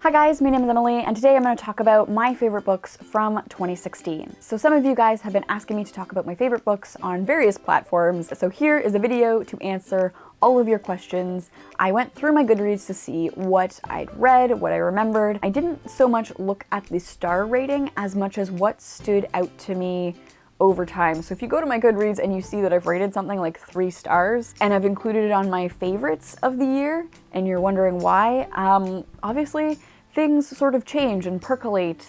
Hi guys, my name is Emily, and today I'm going to talk about my favorite books from 2016. So some of you guys have been asking me to talk about my favorite books on various platforms, so here is a video to answer all of your questions. I went through my Goodreads to see what I'd read, what I remembered. I didn't so much look at the star rating as much as what stood out to me over time. So if you go to my Goodreads and you see that I've rated something like 3 stars and I've included it on my favorites of the year and you're wondering why, obviously things sort of change and percolate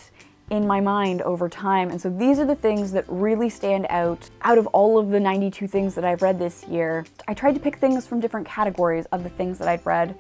in my mind over time. And so these are the things that really stand out of all of the 92 things that I've read this year. I tried to pick things from different categories of the things that I'd read.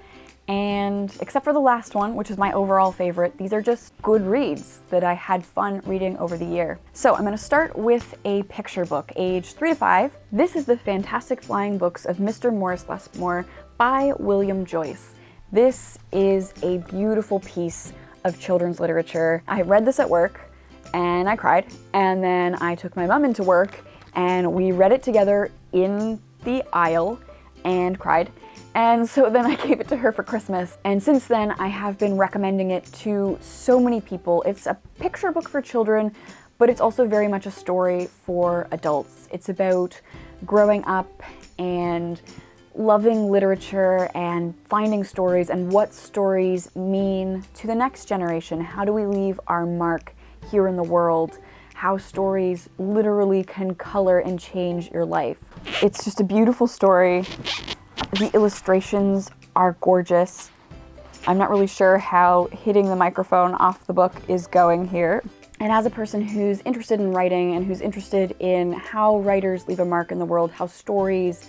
And except for the last one, which is my overall favorite, these are just good reads that I had fun reading over the year. So I'm going to start with a picture book, age 3 to 5. This is The Fantastic Flying Books of Mr. Morris Lessmore by William Joyce. This is a beautiful piece of children's literature. I read this at work and I cried, and then I took my mom into work and we read it together in the aisle and cried. And so then I gave it to her for Christmas. And since then, I have been recommending it to so many people. It's a picture book for children, but it's also very much a story for adults. It's about growing up and loving literature and finding stories and what stories mean to the next generation. How do we leave our mark here in the world? How stories literally can color and change your life. It's just a beautiful story. The illustrations are gorgeous. I'm not really sure how hitting the microphone off the book is going here. And as a person who's interested in writing and who's interested in how writers leave a mark in the world, how stories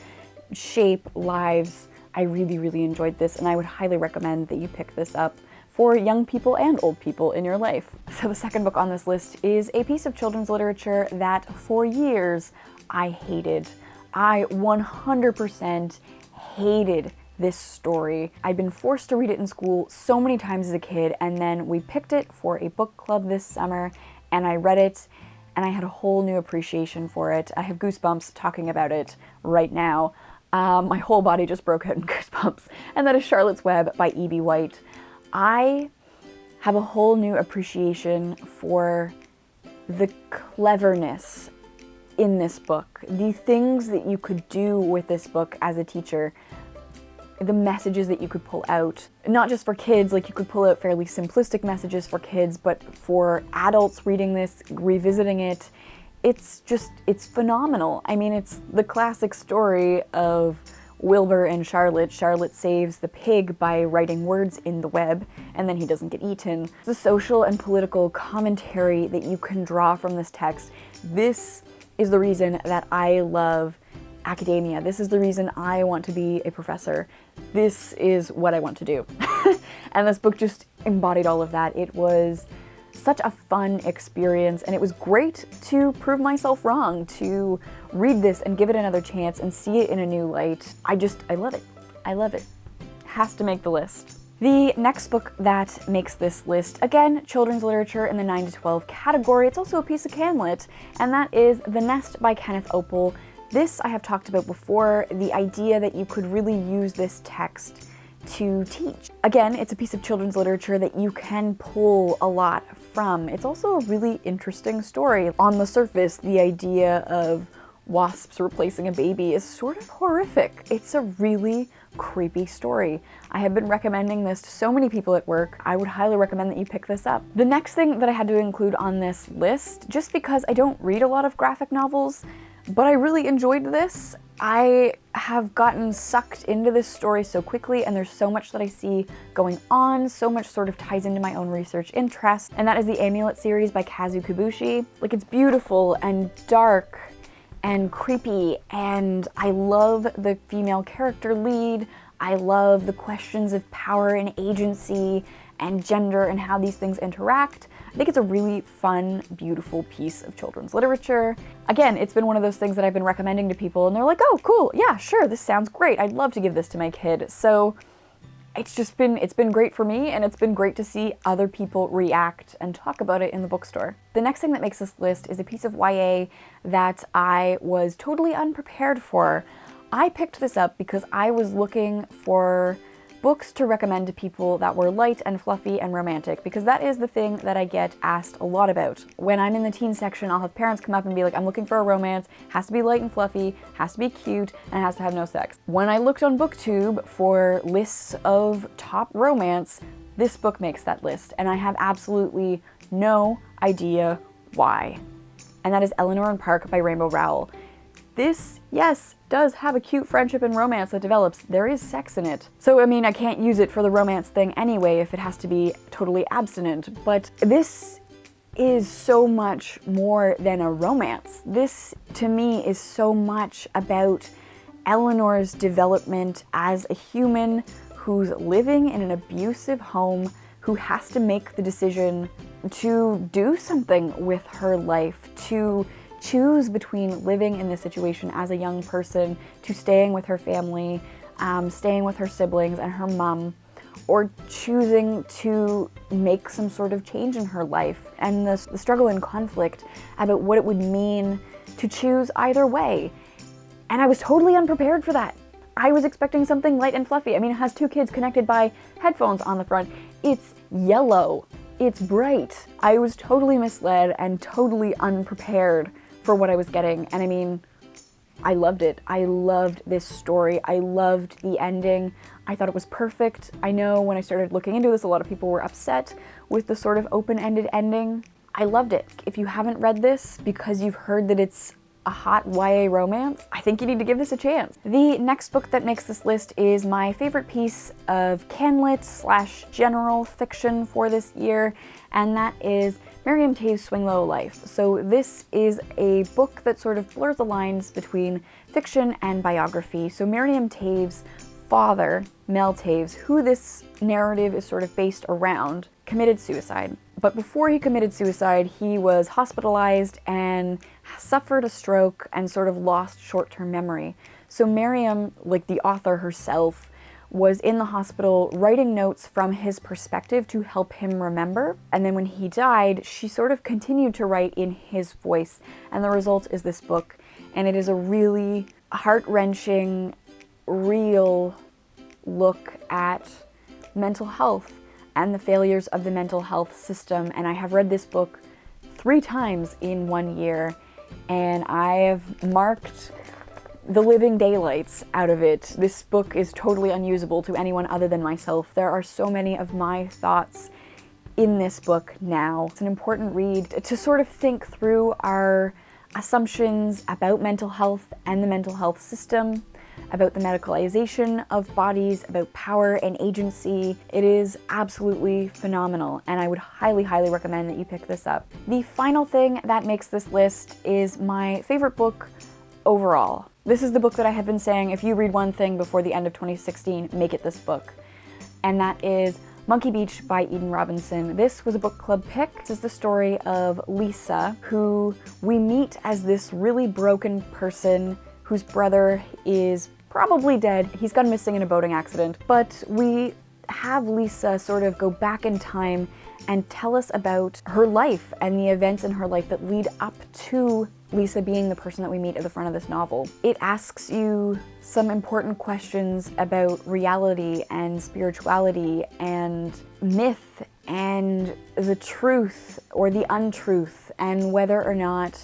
shape lives, I really, really enjoyed this, and I would highly recommend that you pick this up for young people and old people in your life. So the second book on this list is a piece of children's literature that for years I hated. I 100% hated this story. I'd been forced to read it in school so many times as a kid, and then we picked it for a book club this summer, and I read it, and I had a whole new appreciation for it. I have goosebumps talking about it right now. My whole body just broke out in goosebumps. And that is Charlotte's Web by E.B. White. I have a whole new appreciation for the cleverness in this book, the things that you could do with this book as a teacher, the messages that you could pull out, not just for kids, like you could pull out fairly simplistic messages for kids, but for adults reading this, revisiting it, it's phenomenal. I mean, it's the classic story of Wilbur and Charlotte. Charlotte saves the pig by writing words in the web, and then he doesn't get eaten. The social and political commentary that you can draw from this text, this is the reason that I love academia. This is the reason I want to be a professor. This is what I want to do. And this book just embodied all of that. It was such a fun experience, and it was great to prove myself wrong, to read this and give it another chance and see it in a new light. I love it. I love it. Has to make the list. The next book that makes this list, again, children's literature in the 9 to 12 category. It's also a piece of Canlit, and that is The Nest by Kenneth Oppel. This I have talked about before, the idea that you could really use this text to teach. Again, it's a piece of children's literature that you can pull a lot from. It's also a really interesting story. On the surface, the idea of wasps replacing a baby is sort of horrific. It's a really creepy story. I have been recommending this to so many people at work. I would highly recommend that you pick this up. The next thing that I had to include on this list, just because I don't read a lot of graphic novels, but I really enjoyed this. I have gotten sucked into this story so quickly, and there's so much that I see going on, so much sort of ties into my own research interest, and that is the Amulet series by Kazu Kibuishi. Like, it's beautiful and dark and creepy, and I love the female character lead. I love the questions of power and agency and gender and how these things interact. I think it's a really fun, beautiful piece of children's literature. Again, it's been one of those things that I've been recommending to people, and they're like, oh, cool, yeah, sure, this sounds great. I'd love to give this to my kid. So it's been great for me, and it's been great to see other people react and talk about it in the bookstore. The next thing that makes this list is a piece of YA that I was totally unprepared for. I picked this up because I was looking for books to recommend to people that were light and fluffy and romantic, because that is the thing that I get asked a lot about. When I'm in the teen section, I'll have parents come up and be like, I'm looking for a romance, has to be light and fluffy, has to be cute, and it has to have no sex. When I looked on BookTube for lists of top romance, this book makes that list, and I have absolutely no idea why. And that is Eleanor Park by Rainbow Rowell. This, yes, does have a cute friendship and romance that develops. There is sex in it. So, I mean, I can't use it for the romance thing anyway if it has to be totally abstinent, but this is so much more than a romance. This, to me, is so much about Eleanor's development as a human who's living in an abusive home, who has to make the decision to do something with her life, to choose between living in this situation as a young person, to staying with her family, staying with her siblings and her mom, or choosing to make some sort of change in her life, and the struggle and conflict about what it would mean to choose either way. And I was totally unprepared for that. I was expecting something light and fluffy. I mean, it has two kids connected by headphones on the front. It's yellow. It's bright. I was totally misled and totally unprepared for what I was getting. And I mean, I loved it. I loved this story. I loved the ending. I thought it was perfect. I know when I started looking into this, a lot of people were upset with the sort of open-ended ending. I loved it. If you haven't read this because you've heard that it's a hot YA romance, I think you need to give this a chance. The next book that makes this list is my favorite piece of canlit / general fiction for this year, and that is Miriam Toews' Swing Low Life. So this is a book that sort of blurs the lines between fiction and biography. So Miriam Toews' father, Mel Toews, who this narrative is sort of based around, committed suicide. But before he committed suicide, he was hospitalized and suffered a stroke and sort of lost short-term memory. So Miriam, like the author herself, was in the hospital writing notes from his perspective to help him remember. And then when he died, she sort of continued to write in his voice. And the result is this book. And it is a really heart-wrenching, real look at mental health and the failures of the mental health system. And I have read this book 3 times in 1 year, and I have marked the living daylights out of it. This book is totally unusable to anyone other than myself. There are so many of my thoughts in this book now. It's an important read to sort of think through our assumptions about mental health and the mental health system, about the medicalization of bodies, about power and agency. It is absolutely phenomenal, and I would highly, highly recommend that you pick this up. The final thing that makes this list is my favorite book overall. This is the book that I have been saying, if you read one thing before the end of 2016, make it this book. And that is Monkey Beach by Eden Robinson. This was a book club pick. This is the story of Lisa, who we meet as this really broken person whose brother is probably dead. He's gone missing in a boating accident. But we have Lisa sort of go back in time and tell us about her life and the events in her life that lead up to Lisa being the person that we meet at the front of this novel. It asks you some important questions about reality and spirituality and myth and the truth or the untruth and whether or not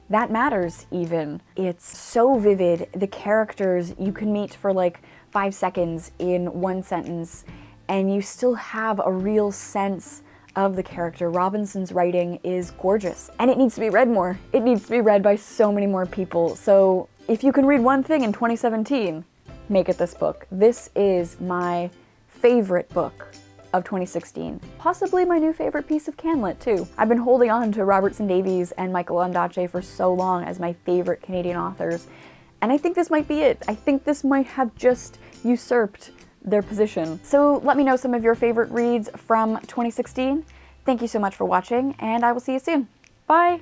that matters even. It's so vivid. The characters you can meet for like 5 seconds in one sentence and you still have a real sense of the character. Robinson's writing is gorgeous and it needs to be read more. It needs to be read by so many more people. So if you can read one thing in 2017, make it this book. This is my favorite book of 2016. Possibly my new favorite piece of canlit too. I've been holding on to Robertson Davies and Michael Ondaatje for so long as my favorite Canadian authors, and I think this might be it. I think this might have just usurped their position. So let me know some of your favorite reads from 2016. Thank you so much for watching, and I will see you soon. Bye!